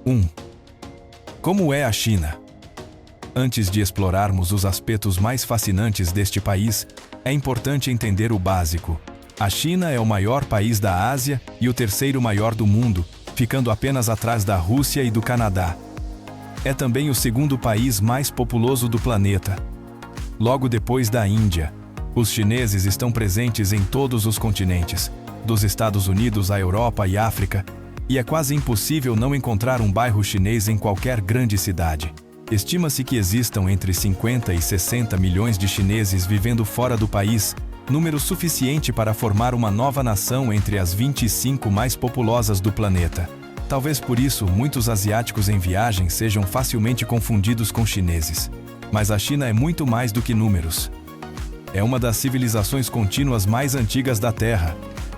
1. Como é a China? Antes de explorarmos os aspectos mais fascinantes deste país, é importante entender o básico. A China é o maior país da Ásia e o terceiro maior do mundo, ficando apenas atrás da Rússia e do Canadá. É também o segundo país mais populoso do planeta. Logo depois da Índia, os chineses estão presentes em todos os continentes, dos Estados Unidos à Europa e África, e é quase impossível não encontrar um bairro chinês em qualquer grande cidade. Estima-se que existam entre 50 e 60 milhões de chineses vivendo fora do país, número suficiente para formar uma nova nação entre as 25 mais populosas do planeta. Talvez por isso muitos asiáticos em viagem sejam facilmente confundidos com chineses. Mas a China é muito mais do que números. É uma das civilizações contínuas mais antigas da Terra,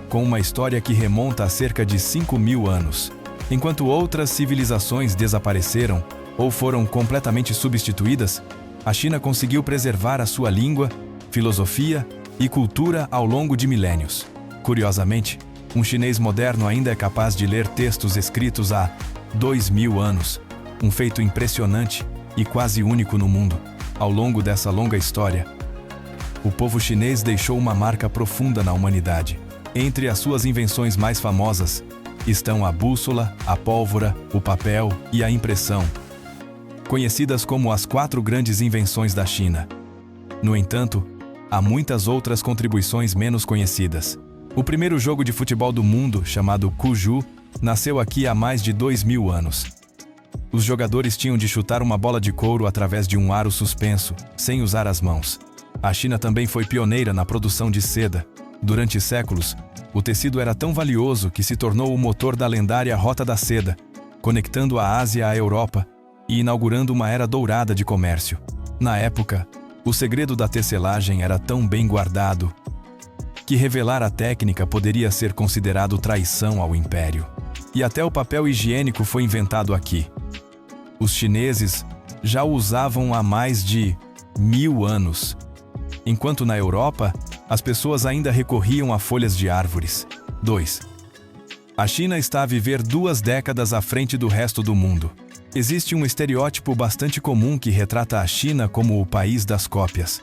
com uma história que remonta a cerca de 5.000 anos. Enquanto outras civilizações desapareceram ou foram completamente substituídas, a China conseguiu preservar a sua língua, filosofia e cultura ao longo de milênios. Curiosamente, um chinês moderno ainda é capaz de ler textos escritos há 2.000 anos, um feito impressionante e quase único no mundo. Ao longo dessa longa história, o povo chinês deixou uma marca profunda na humanidade. Entre as suas invenções mais famosas estão a bússola, a pólvora, o papel e a impressão, conhecidas como as 4 grandes invenções da China. No entanto, há muitas outras contribuições menos conhecidas. O primeiro jogo de futebol do mundo, chamado Cuju, nasceu aqui há mais de 2.000 anos. Os jogadores tinham de chutar uma bola de couro através de um aro suspenso, sem usar as mãos. A China também foi pioneira na produção de seda. Durante séculos, o tecido era tão valioso que se tornou o motor da lendária Rota da Seda, conectando a Ásia à Europa e inaugurando uma era dourada de comércio. Na época, o segredo da tecelagem era tão bem guardado que revelar a técnica poderia ser considerado traição ao império. E até o papel higiênico foi inventado aqui. Os chineses já o usavam há mais de 1.000 anos, enquanto na Europa, as pessoas ainda recorriam a folhas de árvores. 2. A China está a viver 2 décadas à frente do resto do mundo. Existe um estereótipo bastante comum que retrata a China como o país das cópias.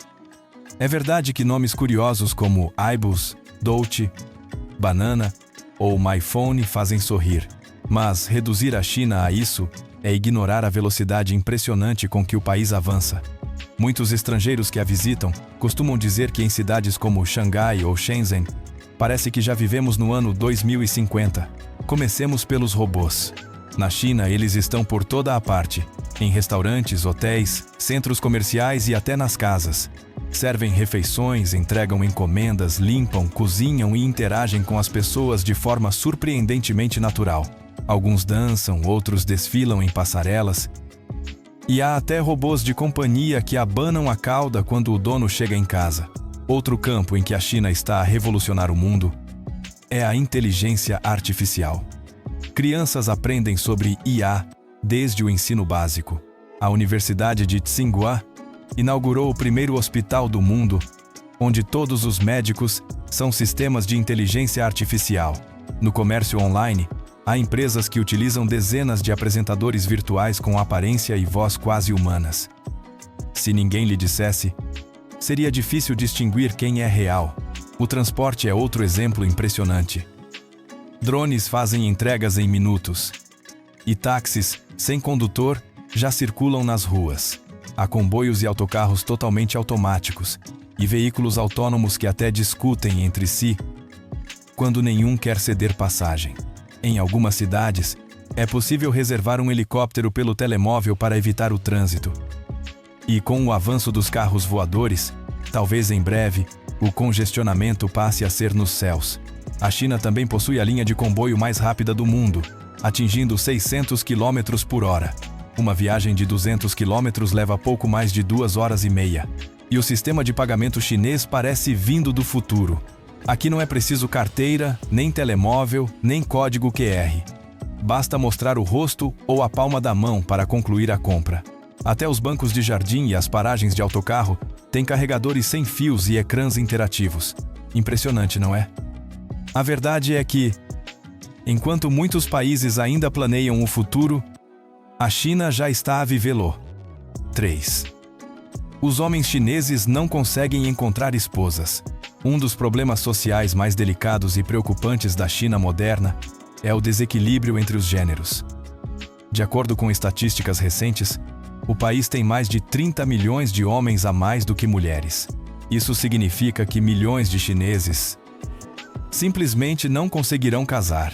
É verdade que nomes curiosos como iBus, Dolce, Banana ou MyPhone fazem sorrir, mas reduzir a China a isso é ignorar a velocidade impressionante com que o país avança. Muitos estrangeiros que a visitam costumam dizer que em cidades como Xangai ou Shenzhen, parece que já vivemos no ano 2050. Comecemos pelos robôs. Na China, eles estão por toda a parte, em restaurantes, hotéis, centros comerciais e até nas casas. Servem refeições, entregam encomendas, limpam, cozinham e interagem com as pessoas de forma surpreendentemente natural. Alguns dançam, outros desfilam em passarelas. E há até robôs de companhia que abanam a cauda quando o dono chega em casa. Outro campo em que a China está a revolucionar o mundo é a inteligência artificial. Crianças aprendem sobre IA desde o ensino básico. A Universidade de Tsinghua inaugurou o primeiro hospital do mundo, onde todos os médicos são sistemas de inteligência artificial. No comércio online, há empresas que utilizam dezenas de apresentadores virtuais com aparência e voz quase humanas. Se ninguém lhe dissesse, seria difícil distinguir quem é real. O transporte é outro exemplo impressionante. Drones fazem entregas em minutos. E táxis, sem condutor, já circulam nas ruas. Há comboios e autocarros totalmente automáticos, e veículos autônomos que até discutem entre si quando nenhum quer ceder passagem. Em algumas cidades, é possível reservar um helicóptero pelo telemóvel para evitar o trânsito. E com o avanço dos carros voadores, talvez em breve, o congestionamento passe a ser nos céus. A China também possui a linha de comboio mais rápida do mundo, atingindo 600 km por hora. Uma viagem de 200 km leva pouco mais de 2 horas e meia. E o sistema de pagamento chinês parece vindo do futuro. Aqui não é preciso carteira, nem telemóvel, nem código QR. Basta mostrar o rosto ou a palma da mão para concluir a compra. Até os bancos de jardim e as paragens de autocarro têm carregadores sem fios e ecrãs interativos. Impressionante, não é? A verdade é que, enquanto muitos países ainda planeiam o futuro, A China já está a vivê-lo. 3. Os homens chineses não conseguem encontrar esposas. Um dos problemas sociais mais delicados e preocupantes da China moderna é o desequilíbrio entre os gêneros. De acordo com estatísticas recentes, o país tem mais de 30 milhões de homens a mais do que mulheres. Isso significa que milhões de chineses simplesmente não conseguirão casar,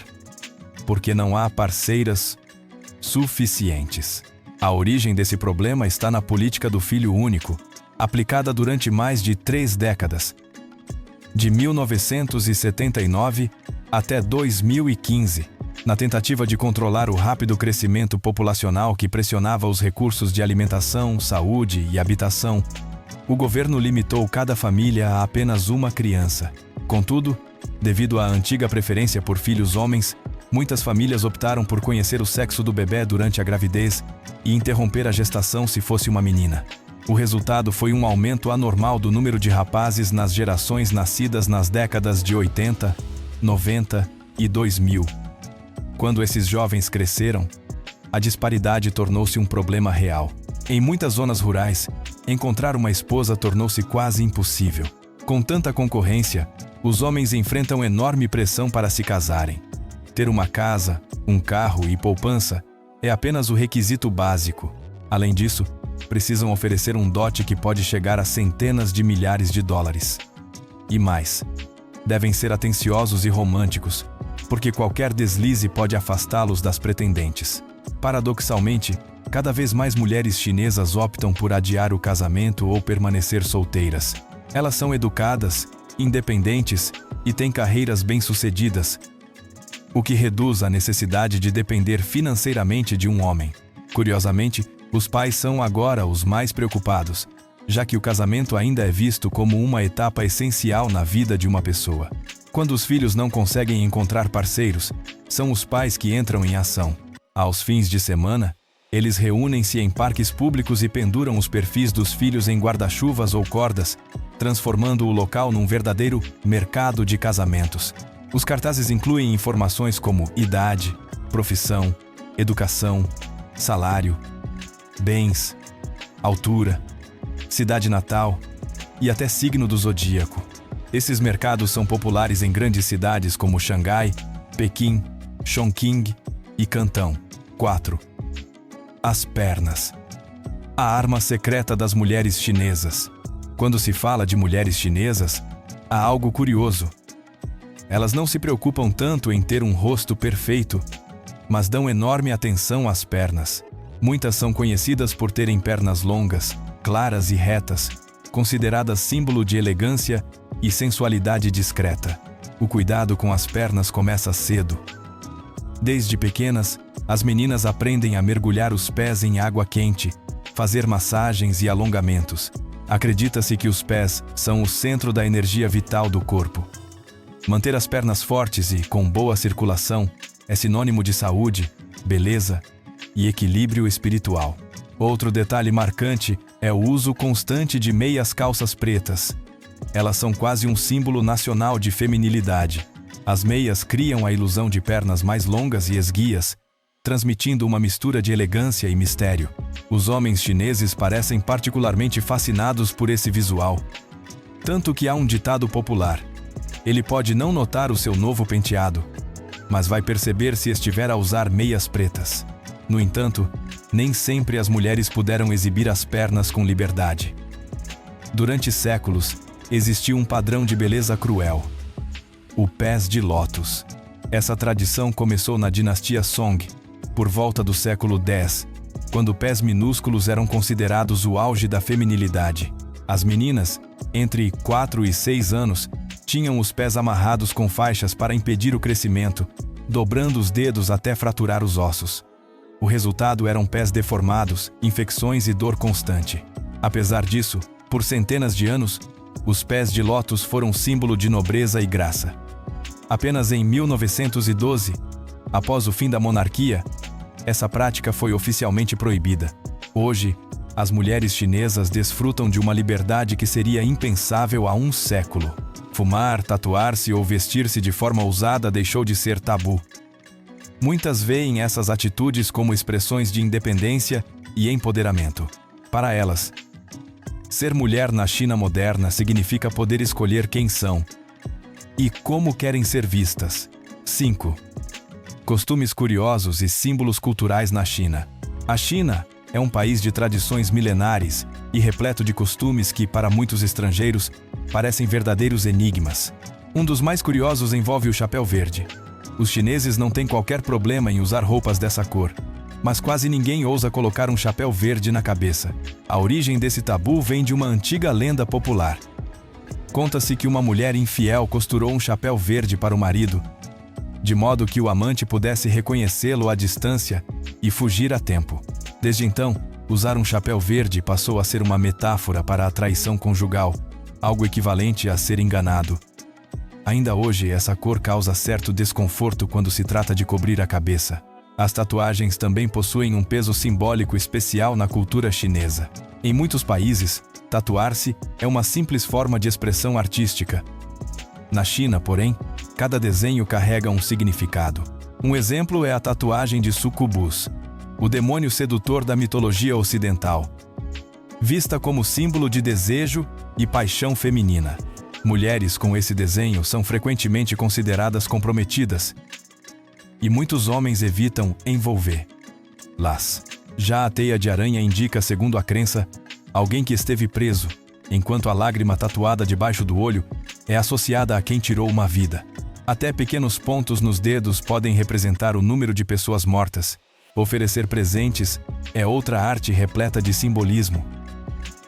porque não há parceiras suficientes. A origem desse problema está na política do filho único, aplicada durante mais de 3 décadas, de 1979 até 2015, na tentativa de controlar o rápido crescimento populacional que pressionava os recursos de alimentação, saúde e habitação. O governo limitou cada família a apenas uma criança. Contudo, devido à antiga preferência por filhos homens, muitas famílias optaram por conhecer o sexo do bebê durante a gravidez e interromper a gestação se fosse uma menina. O resultado foi um aumento anormal do número de rapazes nas gerações nascidas nas décadas de 80, 90 e 2000. Quando esses jovens cresceram, a disparidade tornou-se um problema real. Em muitas zonas rurais, encontrar uma esposa tornou-se quase impossível. Com tanta concorrência, os homens enfrentam enorme pressão para se casarem. Ter uma casa, um carro e poupança é apenas o requisito básico. Além disso, precisam oferecer um dote que pode chegar a centenas de milhares de dólares. E mais, devem ser atenciosos e românticos, porque qualquer deslize pode afastá-los das pretendentes. Paradoxalmente, cada vez mais mulheres chinesas optam por adiar o casamento ou permanecer solteiras. Elas são educadas, independentes e têm carreiras bem-sucedidas, o que reduz a necessidade de depender financeiramente de um homem. Curiosamente, os pais são agora os mais preocupados, já que o casamento ainda é visto como uma etapa essencial na vida de uma pessoa. Quando os filhos não conseguem encontrar parceiros, são os pais que entram em ação. Aos fins de semana, eles reúnem-se em parques públicos e penduram os perfis dos filhos em guarda-chuvas ou cordas, transformando o local num verdadeiro mercado de casamentos. Os cartazes incluem informações como idade, profissão, educação, salário, bens, altura, cidade natal e até signo do zodíaco. Esses mercados são populares em grandes cidades como Xangai, Pequim, Chongqing e Cantão. 4. As pernas. A arma secreta das mulheres chinesas. Quando se fala de mulheres chinesas, há algo curioso. Elas não se preocupam tanto em ter um rosto perfeito, mas dão enorme atenção às pernas. Muitas são conhecidas por terem pernas longas, claras e retas, consideradas símbolo de elegância e sensualidade discreta. O cuidado com as pernas começa cedo. Desde pequenas, as meninas aprendem a mergulhar os pés em água quente, fazer massagens e alongamentos. Acredita-se que os pés são o centro da energia vital do corpo. Manter as pernas fortes e com boa circulação é sinônimo de saúde, beleza e equilíbrio espiritual. Outro detalhe marcante é o uso constante de meias calças pretas. Elas são quase um símbolo nacional de feminilidade. As meias criam a ilusão de pernas mais longas e esguias, transmitindo uma mistura de elegância e mistério. Os homens chineses parecem particularmente fascinados por esse visual. Tanto que há um ditado popular: ele pode não notar o seu novo penteado, mas vai perceber se estiver a usar meias pretas. No entanto, nem sempre as mulheres puderam exibir as pernas com liberdade. Durante séculos, existiu um padrão de beleza cruel: o pés de lótus. Essa tradição começou na dinastia Song, por volta do século X, quando pés minúsculos eram considerados o auge da feminilidade. As meninas, entre 4 e 6 anos, tinham os pés amarrados com faixas para impedir o crescimento, dobrando os dedos até fraturar os ossos. O resultado eram pés deformados, infecções e dor constante. Apesar disso, por centenas de anos, os pés de lótus foram símbolo de nobreza e graça. Apenas em 1912, após o fim da monarquia, essa prática foi oficialmente proibida. Hoje, as mulheres chinesas desfrutam de uma liberdade que seria impensável há um século. Fumar, tatuar-se ou vestir-se de forma ousada deixou de ser tabu. Muitas veem essas atitudes como expressões de independência e empoderamento. Para elas, ser mulher na China moderna significa poder escolher quem são e como querem ser vistas. 5. Costumes curiosos e símbolos culturais na China. A China é um país de tradições milenares e repleto de costumes que, para muitos estrangeiros, parecem verdadeiros enigmas. Um dos mais curiosos envolve o chapéu verde. Os chineses não têm qualquer problema em usar roupas dessa cor, mas quase ninguém ousa colocar um chapéu verde na cabeça. A origem desse tabu vem de uma antiga lenda popular. Conta-se que uma mulher infiel costurou um chapéu verde para o marido, de modo que o amante pudesse reconhecê-lo à distância e fugir a tempo. Desde então, usar um chapéu verde passou a ser uma metáfora para a traição conjugal, algo equivalente a ser enganado. Ainda hoje, essa cor causa certo desconforto quando se trata de cobrir a cabeça. As tatuagens também possuem um peso simbólico especial na cultura chinesa. Em muitos países, tatuar-se é uma simples forma de expressão artística. Na China, porém, cada desenho carrega um significado. Um exemplo é a tatuagem de Sucubus, o demônio sedutor da mitologia ocidental, vista como símbolo de desejo e paixão feminina. Mulheres com esse desenho são frequentemente consideradas comprometidas, e muitos homens evitam envolvê-las. Já a teia de aranha indica, segundo a crença, alguém que esteve preso, enquanto a lágrima tatuada debaixo do olho é associada a quem tirou uma vida. Até pequenos pontos nos dedos podem representar o número de pessoas mortas. Oferecer presentes é outra arte repleta de simbolismo.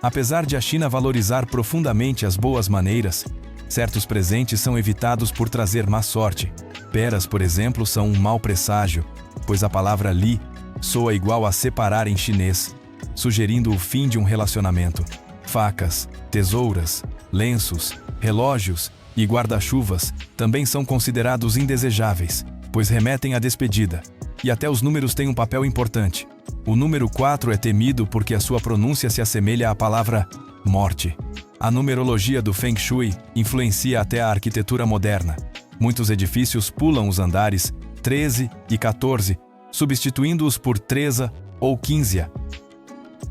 Apesar de a China valorizar profundamente as boas maneiras, certos presentes são evitados por trazer má sorte. Peras, por exemplo, são um mau presságio, pois a palavra li soa igual a separar em chinês, sugerindo o fim de um relacionamento. Facas, tesouras, lenços, relógios e guarda-chuvas também são considerados indesejáveis, pois remetem à despedida. E até os números têm um papel importante. O número 4 é temido porque a sua pronúncia se assemelha à palavra morte. A numerologia do Feng Shui influencia até a arquitetura moderna. Muitos edifícios pulam os andares 13 e 14, substituindo-os por 13 ou 15.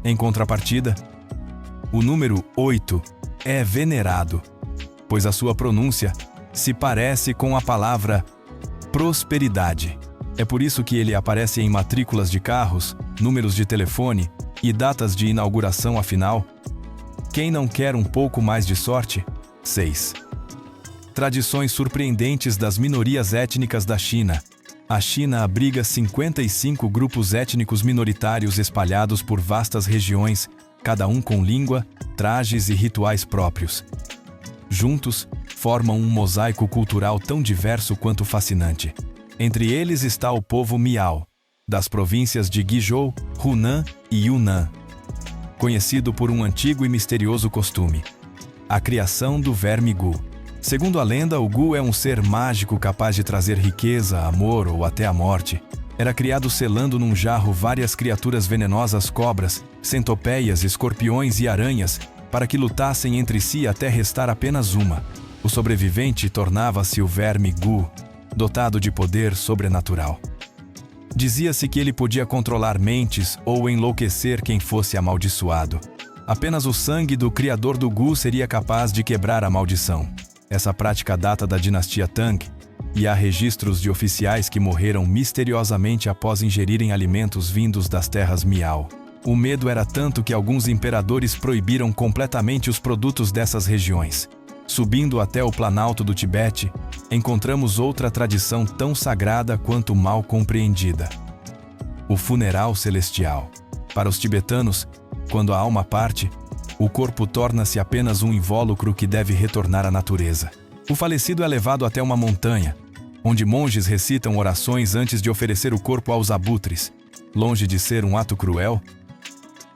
Em contrapartida, o número 8 é venerado, pois a sua pronúncia se parece com a palavra prosperidade. É por isso que ele aparece em matrículas de carros, números de telefone e datas de inauguração. Afinal, quem não quer um pouco mais de sorte? 6. Tradições surpreendentes das minorias étnicas da China. A China abriga 55 grupos étnicos minoritários espalhados por vastas regiões, cada um com língua, trajes e rituais próprios. Juntos, formam um mosaico cultural tão diverso quanto fascinante. Entre eles está o povo Miao, das províncias de Guizhou, Hunan e Yunnan, conhecido por um antigo e misterioso costume: a criação do verme Gu. Segundo a lenda, o Gu é um ser mágico capaz de trazer riqueza, amor ou até a morte. Era criado selando num jarro várias criaturas venenosas, cobras, centopeias, escorpiões e aranhas, para que lutassem entre si até restar apenas uma. O sobrevivente tornava-se o verme Gu, dotado de poder sobrenatural. Dizia-se que ele podia controlar mentes ou enlouquecer quem fosse amaldiçoado. Apenas o sangue do criador do Gu seria capaz de quebrar a maldição. Essa prática data da dinastia Tang, e há registros de oficiais que morreram misteriosamente após ingerirem alimentos vindos das terras Miao. O medo era tanto que alguns imperadores proibiram completamente os produtos dessas regiões. Subindo até o planalto do Tibete, encontramos outra tradição tão sagrada quanto mal compreendida: o funeral celestial. Para os tibetanos, quando a alma parte, o corpo torna-se apenas um invólucro que deve retornar à natureza. O falecido é levado até uma montanha, onde monges recitam orações antes de oferecer o corpo aos abutres. Longe de ser um ato cruel,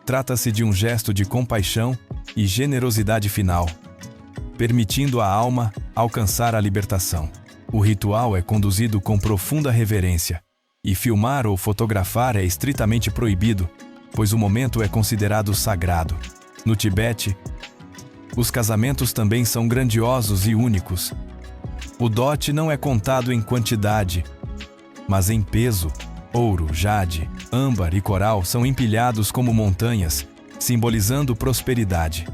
trata-se de um gesto de compaixão e generosidade final, permitindo à alma alcançar a libertação. O ritual é conduzido com profunda reverência, e filmar ou fotografar é estritamente proibido, pois o momento é considerado sagrado. No Tibete, os casamentos também são grandiosos e únicos. O dote não é contado em quantidade, mas em peso. Ouro, jade, âmbar e coral são empilhados como montanhas, simbolizando prosperidade.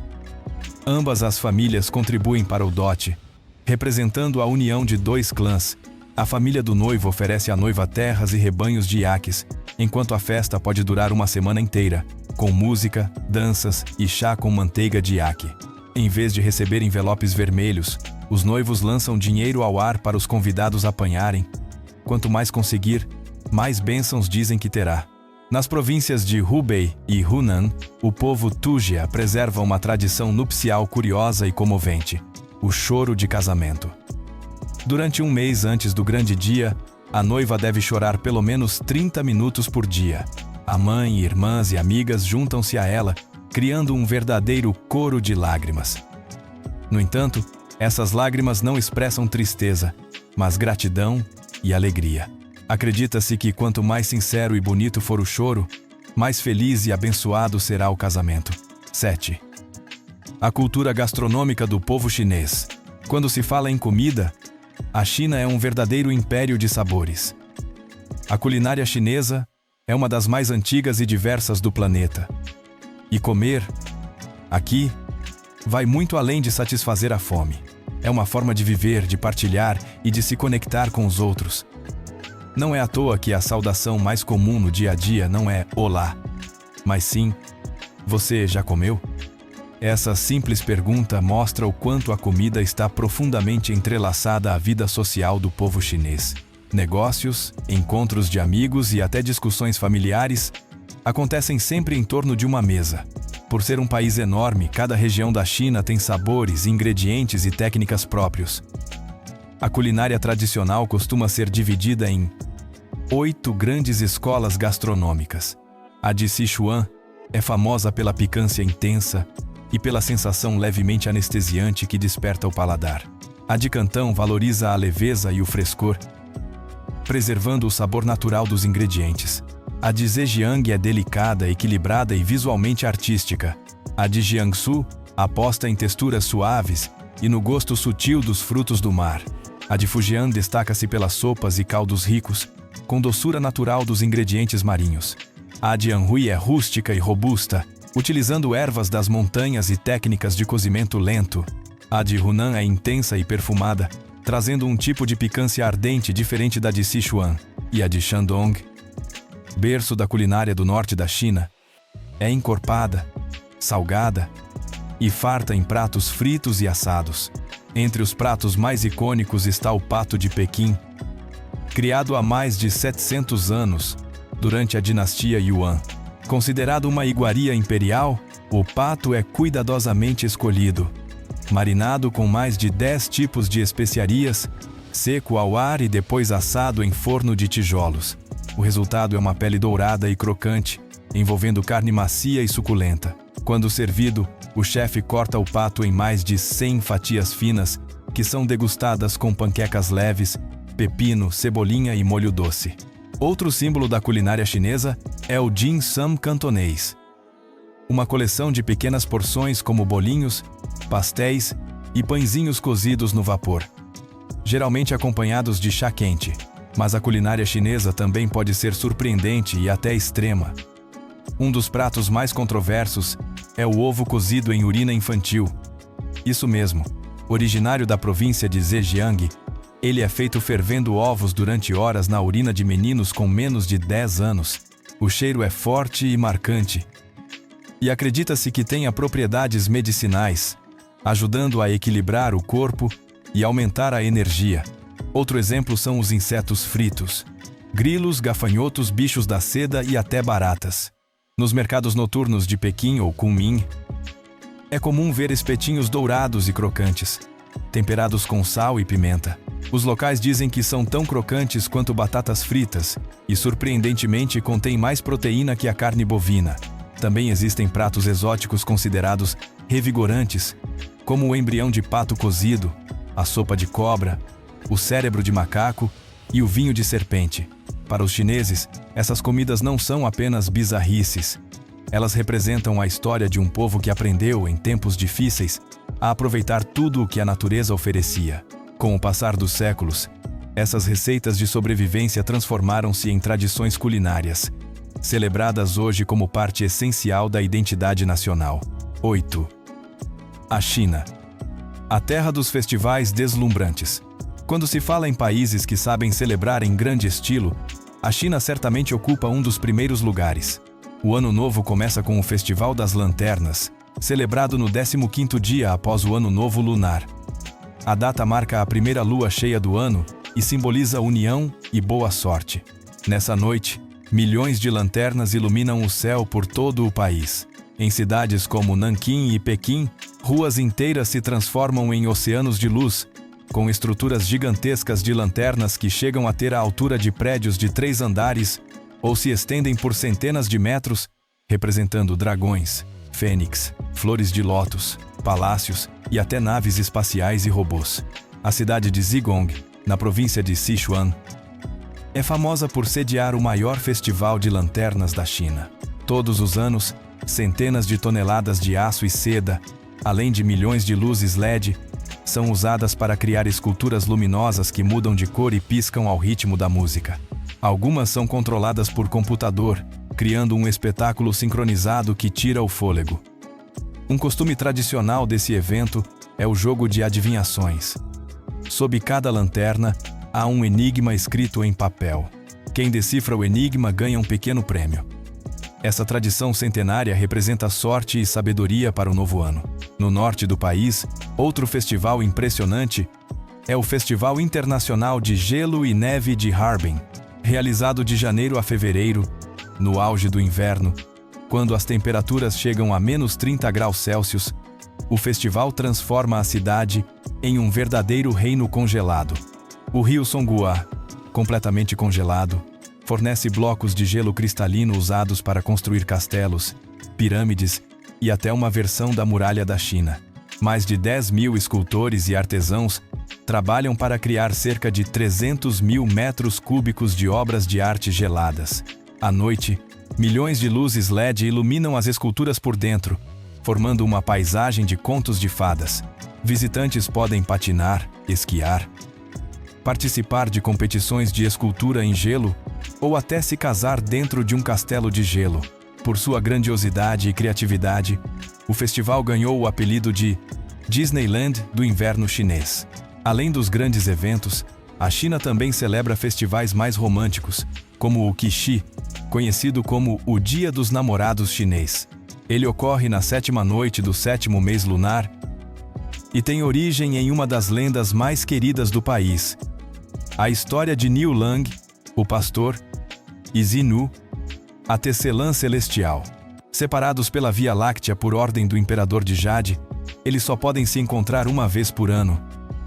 Ambas as famílias contribuem para o dote, representando a união de dois clãs. A família do noivo oferece à noiva terras e rebanhos de iaques, enquanto a festa pode durar uma semana inteira, com música, danças e chá com manteiga de iaque. Em vez de receber envelopes vermelhos, os noivos lançam dinheiro ao ar para os convidados apanharem. Quanto mais conseguir, mais bênçãos dizem que terá. Nas províncias de Hubei e Hunan, o povo Tujia preserva uma tradição nupcial curiosa e comovente: o choro de casamento. Durante um mês antes do grande dia, a noiva deve chorar pelo menos 30 minutos por dia. A mãe, irmãs e amigas juntam-se a ela, criando um verdadeiro coro de lágrimas. No entanto, essas lágrimas não expressam tristeza, mas gratidão e alegria. Acredita-se que quanto mais sincero e bonito for o choro, mais feliz e abençoado será o casamento. 7. A cultura gastronômica do povo chinês. Quando se fala em comida, a China é um verdadeiro império de sabores. A culinária chinesa é uma das mais antigas e diversas do planeta. E comer, aqui, vai muito além de satisfazer a fome. É uma forma de viver, de partilhar e de se conectar com os outros. Não é à toa que a saudação mais comum no dia a dia não é "Olá", mas sim "Você já comeu?". Essa simples pergunta mostra o quanto a comida está profundamente entrelaçada à vida social do povo chinês. Negócios, encontros de amigos e até discussões familiares acontecem sempre em torno de uma mesa. Por ser um país enorme, cada região da China tem sabores, ingredientes e técnicas próprios. A culinária tradicional costuma ser dividida em 8 grandes escolas gastronômicas. A de Sichuan é famosa pela picância intensa e pela sensação levemente anestesiante que desperta o paladar. A de Cantão valoriza a leveza e o frescor, preservando o sabor natural dos ingredientes. A de Zhejiang é delicada, equilibrada e visualmente artística. A de Jiangsu aposta em texturas suaves e no gosto sutil dos frutos do mar. A de Fujian destaca-se pelas sopas e caldos ricos, com doçura natural dos ingredientes marinhos. A de Anhui é rústica e robusta, utilizando ervas das montanhas e técnicas de cozimento lento. A de Hunan é intensa e perfumada, trazendo um tipo de picância ardente diferente da de Sichuan. E a de Shandong, berço da culinária do norte da China, é encorpada, salgada e farta em pratos fritos e assados. Entre os pratos mais icônicos está o pato de Pequim. Criado há mais de 700 anos, durante a dinastia Yuan. Considerado uma iguaria imperial, o pato é cuidadosamente escolhido, marinado com mais de 10 tipos de especiarias, seco ao ar e depois assado em forno de tijolos. O resultado é uma pele dourada e crocante, envolvendo carne macia e suculenta. Quando servido, o chefe corta o pato em mais de 100 fatias finas, que são degustadas com panquecas leves, pepino, cebolinha e molho doce. Outro símbolo da culinária chinesa é o dim sum cantonês, uma coleção de pequenas porções como bolinhos, pastéis e pãezinhos cozidos no vapor, geralmente acompanhados de chá quente. Mas a culinária chinesa também pode ser surpreendente e até extrema. Um dos pratos mais controversos é o ovo cozido em urina infantil. Isso mesmo, originário da província de Zhejiang, ele é feito fervendo ovos durante horas na urina de meninos com menos de 10 anos. O cheiro é forte e marcante, e acredita-se que tenha propriedades medicinais, ajudando a equilibrar o corpo e aumentar a energia. Outro exemplo são os insetos fritos: grilos, gafanhotos, bichos da seda e até baratas. Nos mercados noturnos de Pequim ou Kunming, é comum ver espetinhos dourados e crocantes, temperados com sal e pimenta. Os locais dizem que são tão crocantes quanto batatas fritas e, surpreendentemente, contêm mais proteína que a carne bovina. Também existem pratos exóticos considerados revigorantes, como o embrião de pato cozido, a sopa de cobra, o cérebro de macaco e o vinho de serpente. Para os chineses, essas comidas não são apenas bizarrices. Elas representam a história de um povo que aprendeu, em tempos difíceis, a aproveitar tudo o que a natureza oferecia. Com o passar dos séculos, Essas receitas de sobrevivência transformaram-se em tradições culinárias, celebradas hoje como parte essencial da identidade nacional. 8. A China. A terra dos festivais deslumbrantes. Quando se fala em países que sabem celebrar em grande estilo, a China certamente ocupa um dos primeiros lugares. O Ano Novo começa com o Festival das Lanternas, celebrado no 15º dia após o Ano Novo Lunar. A data marca a primeira lua cheia do ano e simboliza união e boa sorte. Nessa noite, milhões de lanternas iluminam o céu por todo o país. Em cidades como Nanquim e Pequim, ruas inteiras se transformam em oceanos de luz, com estruturas gigantescas de lanternas que chegam a ter a altura de prédios de 3 andares ou se estendem por centenas de metros, representando dragões, fênix, flores de lótus, palácios e até naves espaciais e robôs. A cidade de Zigong, na província de Sichuan, é famosa por sediar o maior festival de lanternas da China. Todos os anos, centenas de toneladas de aço e seda, além de milhões de luzes LED, são usadas para criar esculturas luminosas que mudam de cor e piscam ao ritmo da música. Algumas são controladas por computador, criando um espetáculo sincronizado que tira o fôlego. Um costume tradicional desse evento é o jogo de adivinhações. Sob cada lanterna, há um enigma escrito em papel. Quem decifra o enigma ganha um pequeno prêmio. Essa tradição centenária representa sorte e sabedoria para o novo ano. No norte do país, outro festival impressionante é o Festival Internacional de Gelo e Neve de Harbin, realizado de janeiro a fevereiro, no auge do inverno, quando as temperaturas chegam a -30 graus Celsius. O festival transforma a cidade em um verdadeiro reino congelado. O rio Songhua, completamente congelado, fornece blocos de gelo cristalino usados para construir castelos, pirâmides e até uma versão da Muralha da China. Mais de 10.000 escultores e artesãos trabalham para criar cerca de 300.000 metros cúbicos de obras de arte geladas. À noite, milhões de luzes LED iluminam as esculturas por dentro, formando uma paisagem de contos de fadas. Visitantes podem patinar, esquiar, participar de competições de escultura em gelo ou até se casar dentro de um castelo de gelo. Por sua grandiosidade e criatividade, o festival ganhou o apelido de Disneyland do inverno chinês. Além dos grandes eventos, a China também celebra festivais mais românticos, como o Qixi, conhecido como o Dia dos Namorados chinês. Ele ocorre na 7ª noite do 7º mês lunar e tem origem em uma das lendas mais queridas do país, a história de Niu Lang, o pastor, e Zinu, a tecelã celestial. Separados pela Via Láctea por ordem do Imperador de Jade, eles só podem se encontrar uma vez por ano,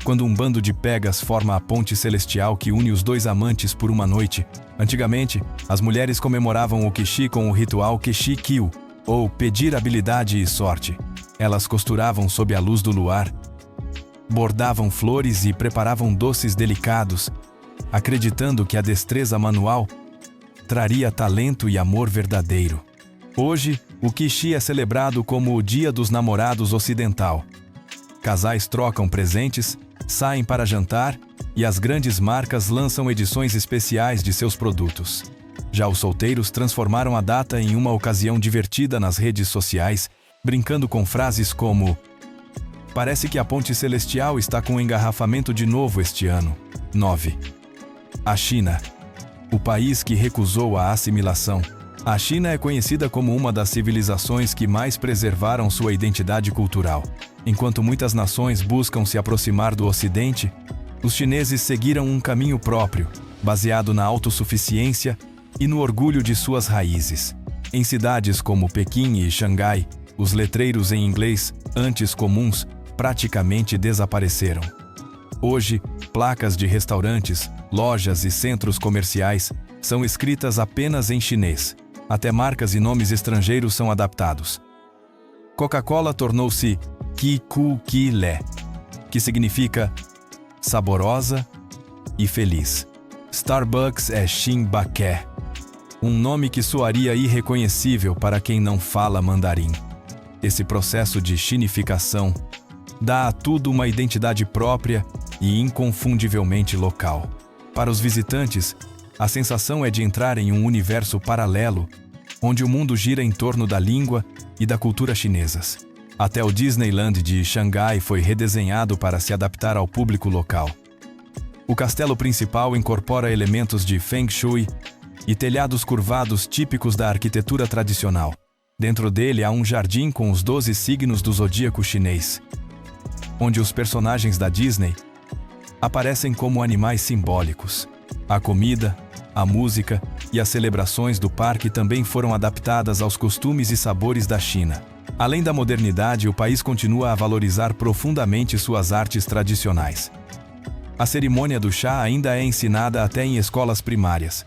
quando um bando de pegas forma a ponte celestial que une os dois amantes por uma noite. Antigamente, as mulheres comemoravam o Qixi com o ritual Qixi Qiu, ou pedir habilidade e sorte. Elas costuravam sob a luz do luar, bordavam flores e preparavam doces delicados, acreditando que a destreza manual traria talento e amor verdadeiro. Hoje, o Qixi é celebrado como o Dia dos Namorados Ocidental. Casais trocam presentes, saem para jantar e as grandes marcas lançam edições especiais de seus produtos. Já os solteiros transformaram a data em uma ocasião divertida nas redes sociais, brincando com frases como: "Parece que a ponte celestial está com engarrafamento de novo este ano." 9. A China. O país que recusou a assimilação. A China é conhecida como uma das civilizações que mais preservaram sua identidade cultural. Enquanto muitas nações buscam se aproximar do Ocidente, os chineses seguiram um caminho próprio, baseado na autossuficiência e no orgulho de suas raízes. Em cidades como Pequim e Xangai, os letreiros em inglês, antes comuns, praticamente desapareceram. Hoje, placas de restaurantes, lojas e centros comerciais são escritas apenas em chinês. Até marcas e nomes estrangeiros são adaptados. Coca-Cola tornou-se Ki Ku Ki Le, que significa saborosa e feliz. Starbucks é Xin Ba Ke, um nome que soaria irreconhecível para quem não fala mandarim. Esse processo de chinificação dá a tudo uma identidade própria e inconfundivelmente local. Para os visitantes, a sensação é de entrar em um universo paralelo, onde o mundo gira em torno da língua e da cultura chinesas. Até o Disneyland de Xangai foi redesenhado para se adaptar ao público local. O castelo principal incorpora elementos de Feng Shui e telhados curvados típicos da arquitetura tradicional. Dentro dele há um jardim com os 12 signos do zodíaco chinês, onde os personagens da Disney aparecem como animais simbólicos. A comida, a música e as celebrações do parque também foram adaptadas aos costumes e sabores da China. Além da modernidade, o país continua a valorizar profundamente suas artes tradicionais. A cerimônia do chá ainda é ensinada até em escolas primárias,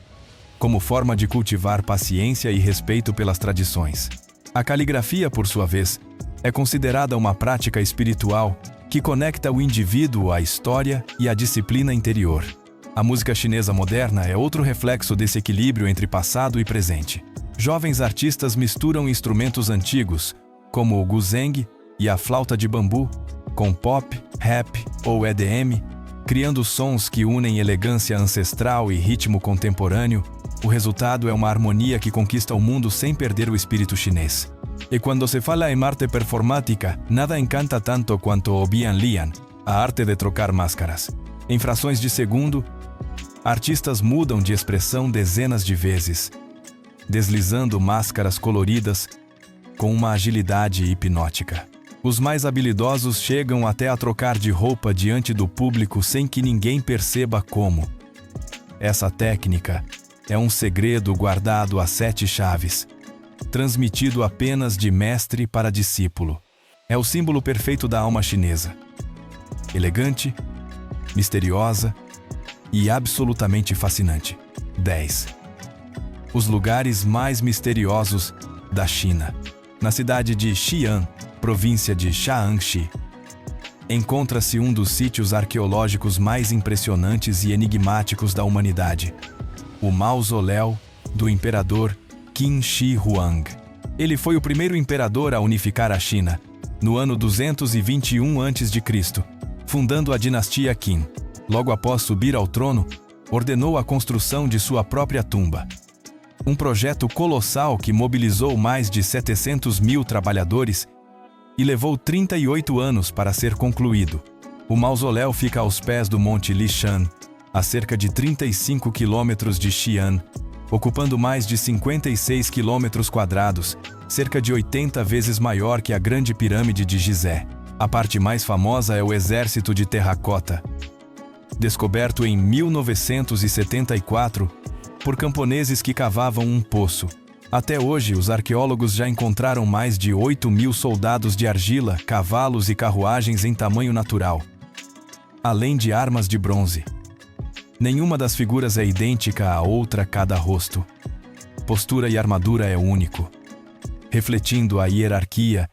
como forma de cultivar paciência e respeito pelas tradições. A caligrafia, por sua vez, é considerada uma prática espiritual que conecta o indivíduo à história e à disciplina interior. A música chinesa moderna é outro reflexo desse equilíbrio entre passado e presente. Jovens artistas misturam instrumentos antigos, como o guzheng e a flauta de bambu, com pop, rap ou EDM, criando sons que unem elegância ancestral e ritmo contemporâneo. O resultado é uma harmonia que conquista o mundo sem perder o espírito chinês. E quando se fala em arte performática, nada encanta tanto quanto o Bian Lian, a arte de trocar máscaras. Em frações de segundo, artistas mudam de expressão dezenas de vezes, deslizando máscaras coloridas com uma agilidade hipnótica. Os mais habilidosos chegam até a trocar de roupa diante do público sem que ninguém perceba como. Essa técnica é um segredo guardado a 7 chaves, transmitido apenas de mestre para discípulo. É o símbolo perfeito da alma chinesa. Elegante, misteriosa e absolutamente fascinante. 10. Os lugares mais misteriosos da China. Na cidade de Xi'an, província de Shaanxi, encontra-se um dos sítios arqueológicos mais impressionantes e enigmáticos da humanidade, o mausoléu do imperador Qin Shi Huang. Ele foi o primeiro imperador a unificar a China, no ano 221 a.C., fundando a dinastia Qin. Logo após subir ao trono, ordenou a construção de sua própria tumba. Um projeto colossal que mobilizou mais de 700 mil trabalhadores e levou 38 anos para ser concluído. O mausoléu fica aos pés do Monte Lishan, a cerca de 35 quilômetros de Xi'an, ocupando mais de 56 quilômetros quadrados, cerca de 80 vezes maior que a Grande Pirâmide de Gizé. A parte mais famosa é o Exército de Terracota, descoberto em 1974 por camponeses que cavavam um poço. Até hoje, os arqueólogos já encontraram mais de 8.000 soldados de argila, cavalos e carruagens em tamanho natural, além de armas de bronze. Nenhuma das figuras é idêntica à outra cada rosto. Postura e armadura é único, refletindo a hierarquia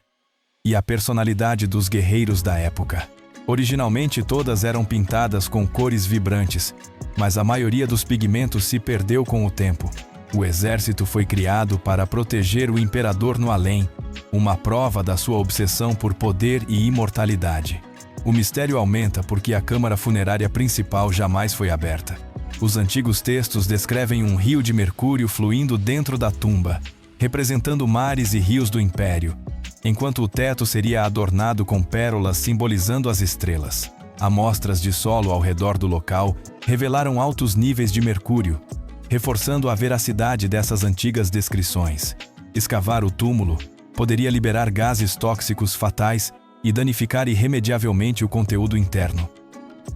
e a personalidade dos guerreiros da época. Originalmente todas eram pintadas com cores vibrantes, mas a maioria dos pigmentos se perdeu com o tempo. O exército foi criado para proteger o imperador no além, uma prova da sua obsessão por poder e imortalidade. O mistério aumenta porque a câmara funerária principal jamais foi aberta. Os antigos textos descrevem um rio de mercúrio fluindo dentro da tumba, representando mares e rios do império, enquanto o teto seria adornado com pérolas simbolizando as estrelas. Amostras de solo ao redor do local revelaram altos níveis de mercúrio, reforçando a veracidade dessas antigas descrições. Escavar o túmulo poderia liberar gases tóxicos fatais e danificar irremediavelmente o conteúdo interno.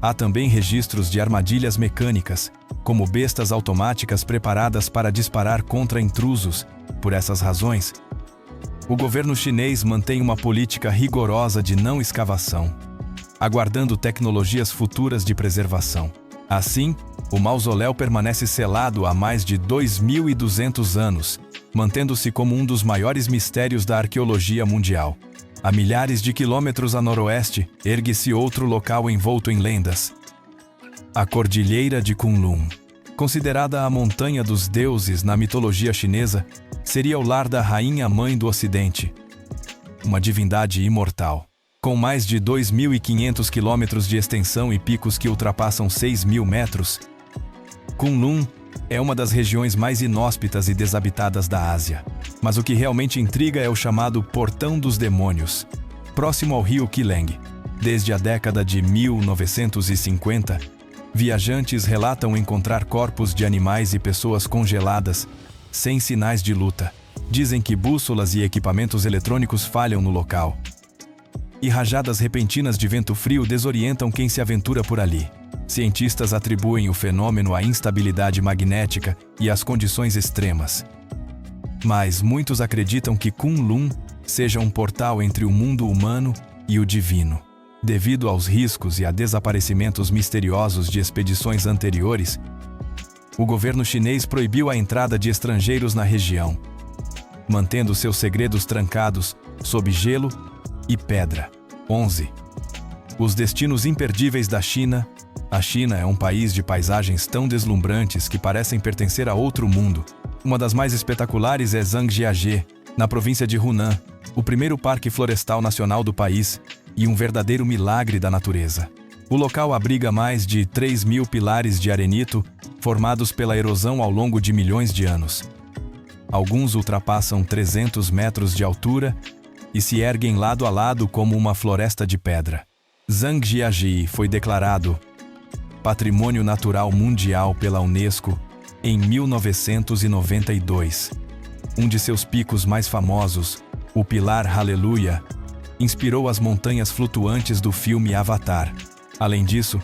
Há também registros de armadilhas mecânicas, como bestas automáticas preparadas para disparar contra intrusos. Por essas razões, o governo chinês mantém uma política rigorosa de não escavação, aguardando tecnologias futuras de preservação. Assim, o mausoléu permanece selado há mais de 2.200 anos, mantendo-se como um dos maiores mistérios da arqueologia mundial. A milhares de quilômetros a noroeste, ergue-se outro local envolto em lendas: a Cordilheira de Kunlun. Considerada a montanha dos deuses na mitologia chinesa, seria o lar da Rainha Mãe do Ocidente, uma divindade imortal. Com mais de 2.500 quilômetros de extensão e picos que ultrapassam 6.000 metros, Kunlun é uma das regiões mais inóspitas e desabitadas da Ásia. Mas o que realmente intriga é o chamado Portão dos Demônios, próximo ao rio Keeleng. Desde a década de 1950, viajantes relatam encontrar corpos de animais e pessoas congeladas, sem sinais de luta. Dizem que bússolas e equipamentos eletrônicos falham no local. E rajadas repentinas de vento frio desorientam quem se aventura por ali. Cientistas atribuem o fenômeno à instabilidade magnética e às condições extremas. Mas muitos acreditam que Kunlun seja um portal entre o mundo humano e o divino. Devido aos riscos e a desaparecimentos misteriosos de expedições anteriores, o governo chinês proibiu a entrada de estrangeiros na região, mantendo seus segredos trancados sob gelo e pedra. 11. Os destinos imperdíveis da China. A China é um país de paisagens tão deslumbrantes que parecem pertencer a outro mundo. Uma das mais espetaculares é Zhangjiajie, na província de Hunan, o primeiro parque florestal nacional do país e um verdadeiro milagre da natureza. O local abriga mais de 3.000 pilares de arenito formados pela erosão ao longo de milhões de anos. Alguns ultrapassam 300 metros de altura e se erguem lado a lado como uma floresta de pedra. Zhangjiajie foi declarado Patrimônio Natural Mundial pela Unesco em 1992. Um de seus picos mais famosos, o Pilar Hallelujah, inspirou as montanhas flutuantes do filme Avatar. Além disso,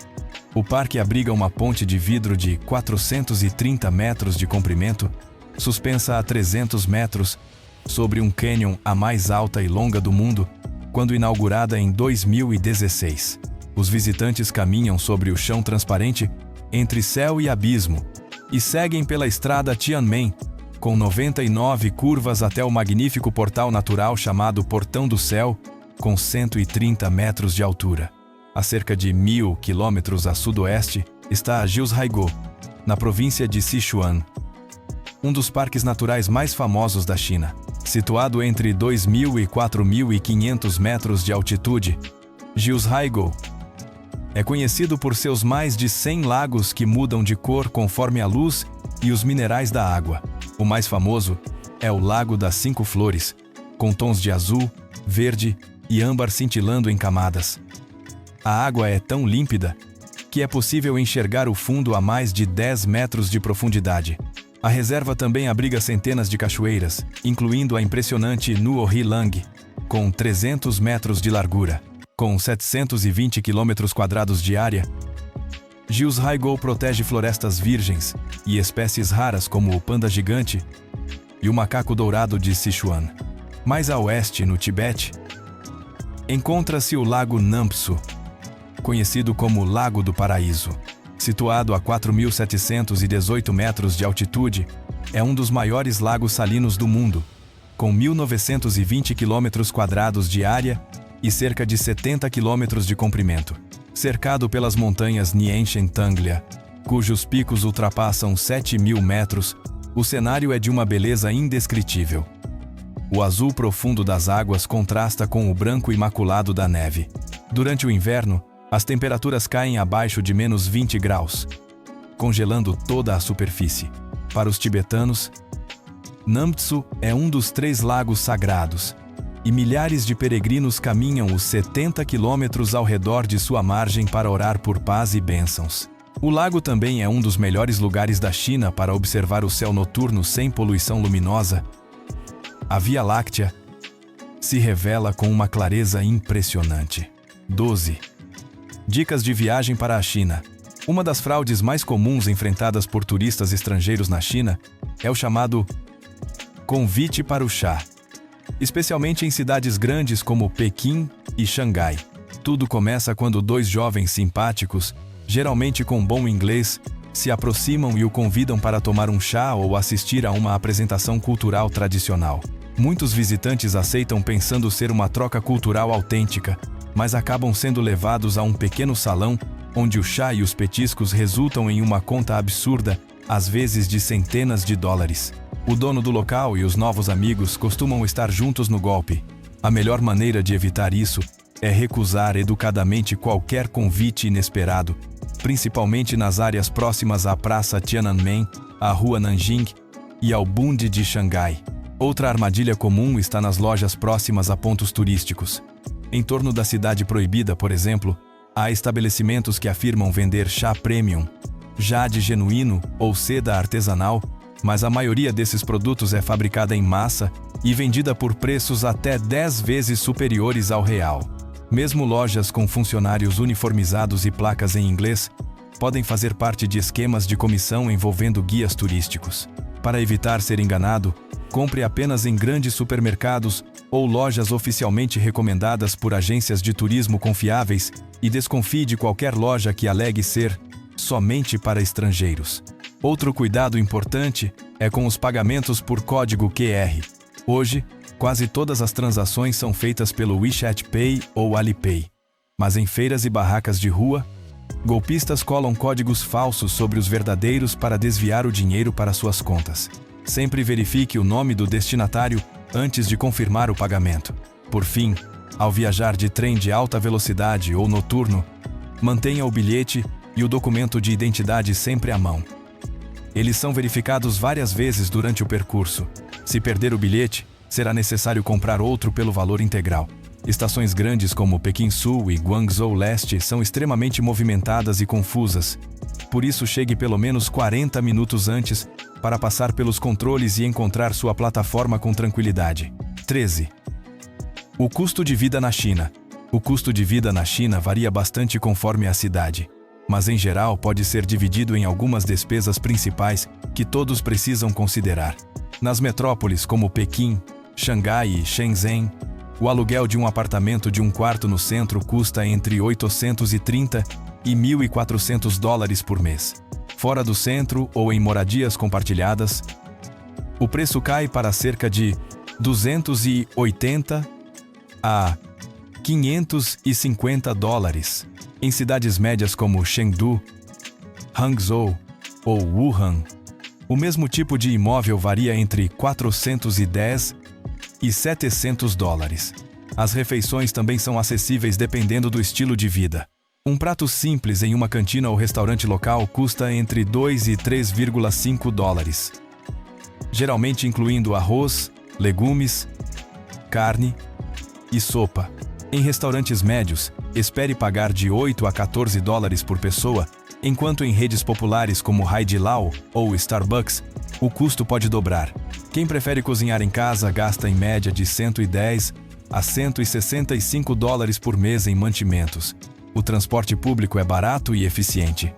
o parque abriga uma ponte de vidro de 430 metros de comprimento, suspensa a 300 metros, sobre um cânion a mais alta e longa do mundo, quando inaugurada em 2016. Os visitantes caminham sobre o chão transparente entre céu e abismo e seguem pela estrada Tianmen, com 99 curvas até o magnífico portal natural chamado Portão do Céu, com 130 metros de altura. A cerca de 1.000 quilômetros a sudoeste está a Jiuzhaigou, na província de Sichuan, um dos parques naturais mais famosos da China. Situado entre 2.000 e 4.500 metros de altitude, Jiuzhaigou é conhecido por seus mais de 100 lagos que mudam de cor conforme a luz e os minerais da água. O mais famoso é o Lago das Cinco Flores, com tons de azul, verde e âmbar cintilando em camadas. A água é tão límpida que é possível enxergar o fundo a mais de 10 metros de profundidade. A reserva também abriga centenas de cachoeiras, incluindo a impressionante Nuohi Lang, com 300 metros de largura. Com 720 km² de área, Jiuzhaigou protege florestas virgens e espécies raras como o panda gigante e o macaco dourado de Sichuan. Mais a oeste, no Tibete, encontra-se o Lago Nampsu, conhecido como Lago do Paraíso. Situado a 4.718 metros de altitude, é um dos maiores lagos salinos do mundo, com 1.920 km² de área e cerca de 70 quilômetros de comprimento. Cercado pelas montanhas Nianchen Tanglia, cujos picos ultrapassam 7.000 metros, o cenário é de uma beleza indescritível. O azul profundo das águas contrasta com o branco imaculado da neve. Durante o inverno, as temperaturas caem abaixo de menos 20 graus, congelando toda a superfície. Para os tibetanos, Namptsu é um dos 3 lagos sagrados, e milhares de peregrinos caminham os 70 quilômetros ao redor de sua margem para orar por paz e bênçãos. O lago também é um dos melhores lugares da China para observar o céu noturno sem poluição luminosa. A Via Láctea se revela com uma clareza impressionante. 12. Dicas de viagem para a China. Uma das fraudes mais comuns enfrentadas por turistas estrangeiros na China é o chamado convite para o chá, especialmente em cidades grandes como Pequim e Xangai. Tudo começa quando 2 jovens simpáticos, geralmente com bom inglês, se aproximam e o convidam para tomar um chá ou assistir a uma apresentação cultural tradicional. Muitos visitantes aceitam pensando ser uma troca cultural autêntica, mas acabam sendo levados a um pequeno salão onde o chá e os petiscos resultam em uma conta absurda, às vezes de centenas de dólares. O dono do local e os novos amigos costumam estar juntos no golpe. A melhor maneira de evitar isso é recusar educadamente qualquer convite inesperado principalmente nas áreas próximas à Praça Tiananmen, à Rua Nanjing e ao Bund de Xangai. Outra armadilha comum está nas lojas próximas a pontos turísticos. Em torno da Cidade Proibida, por exemplo, há estabelecimentos que afirmam vender chá premium, jade genuíno ou seda artesanal, mas a maioria desses produtos é fabricada em massa e vendida por preços até 10 vezes superiores ao real. Mesmo lojas com funcionários uniformizados e placas em inglês podem fazer parte de esquemas de comissão envolvendo guias turísticos. Para evitar ser enganado, compre apenas em grandes supermercados ou lojas oficialmente recomendadas por agências de turismo confiáveis e desconfie de qualquer loja que alegue ser somente para estrangeiros. Outro cuidado importante é com os pagamentos por código QR. Hoje, quase todas as transações são feitas pelo WeChat Pay ou Alipay. Mas em feiras e barracas de rua, golpistas colam códigos falsos sobre os verdadeiros para desviar o dinheiro para suas contas. Sempre verifique o nome do destinatário antes de confirmar o pagamento. Por fim, ao viajar de trem de alta velocidade ou noturno, mantenha o bilhete e o documento de identidade sempre à mão. Eles são verificados várias vezes durante o percurso. Se perder o bilhete, será necessário comprar outro pelo valor integral. Estações grandes como Pequim Sul e Guangzhou Leste são extremamente movimentadas e confusas. Por isso, chegue pelo menos 40 minutos antes para passar pelos controles e encontrar sua plataforma com tranquilidade. 13. O custo de vida na China. O custo de vida na China varia bastante conforme a cidade, mas em geral pode ser dividido em algumas despesas principais que todos precisam considerar. Nas metrópoles como Pequim, Xangai e Shenzhen, o aluguel de um apartamento de um quarto no centro custa entre 830 e 1.400 dólares por mês. Fora do centro ou em moradias compartilhadas, o preço cai para cerca de 280 a 550 dólares. Em cidades médias como Chengdu, Hangzhou ou Wuhan, o mesmo tipo de imóvel varia entre 410 e 700 dólares. As refeições também são acessíveis dependendo do estilo de vida. Um prato simples em uma cantina ou restaurante local custa entre 2 e 3,5 dólares, geralmente incluindo arroz, legumes, carne e sopa. Em restaurantes médios, espere pagar de 8 a 14 dólares por pessoa, enquanto em redes populares como Haidilao ou Starbucks, o custo pode dobrar. Quem prefere cozinhar em casa gasta em média de 110 a 165 dólares por mês em mantimentos. O transporte público é barato e eficiente.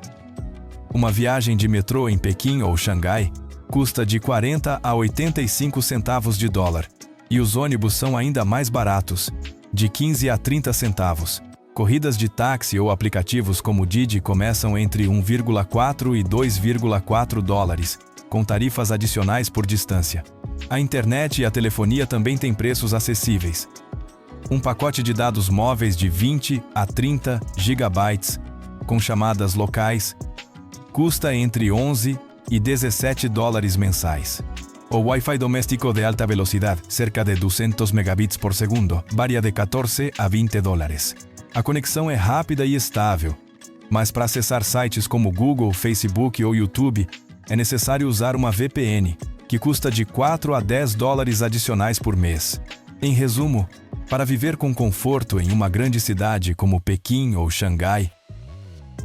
Uma viagem de metrô em Pequim ou Xangai custa de 40 a 85 centavos de dólar, e os ônibus são ainda mais baratos, de 15 a 30 centavos. Corridas de táxi ou aplicativos como Didi começam entre 1,4 e 2,4 dólares, com tarifas adicionais por distância. A internet e a telefonia também têm preços acessíveis. Um pacote de dados móveis de 20 a 30 gigabytes, com chamadas locais, custa entre 11 e 17 dólares mensais. O Wi-Fi doméstico de alta velocidad, cerca de 200 megabits por segundo, varia de 14 a 20 dólares. A conexão é rápida e estável, mas para acessar sites como Google, Facebook ou YouTube, é necessário usar uma VPN, que custa de 4 a 10 dólares adicionais por mês. Em resumo, para viver com conforto em uma grande cidade como Pequim ou Xangai,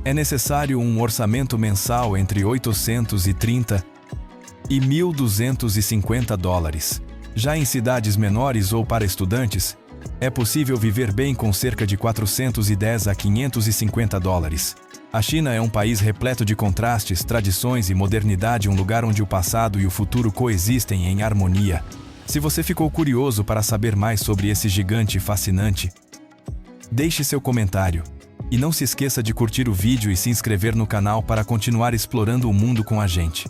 é necessário um orçamento mensal entre 830 e 1.250 dólares. Já em cidades menores ou para estudantes, é possível viver bem com cerca de 410 a 550 dólares. A China é um país repleto de contrastes, tradições e modernidade, um lugar onde o passado e o futuro coexistem em harmonia. Se você ficou curioso para saber mais sobre esse gigante fascinante, deixe seu comentário. E não se esqueça de curtir o vídeo e se inscrever no canal para continuar explorando o mundo com a gente.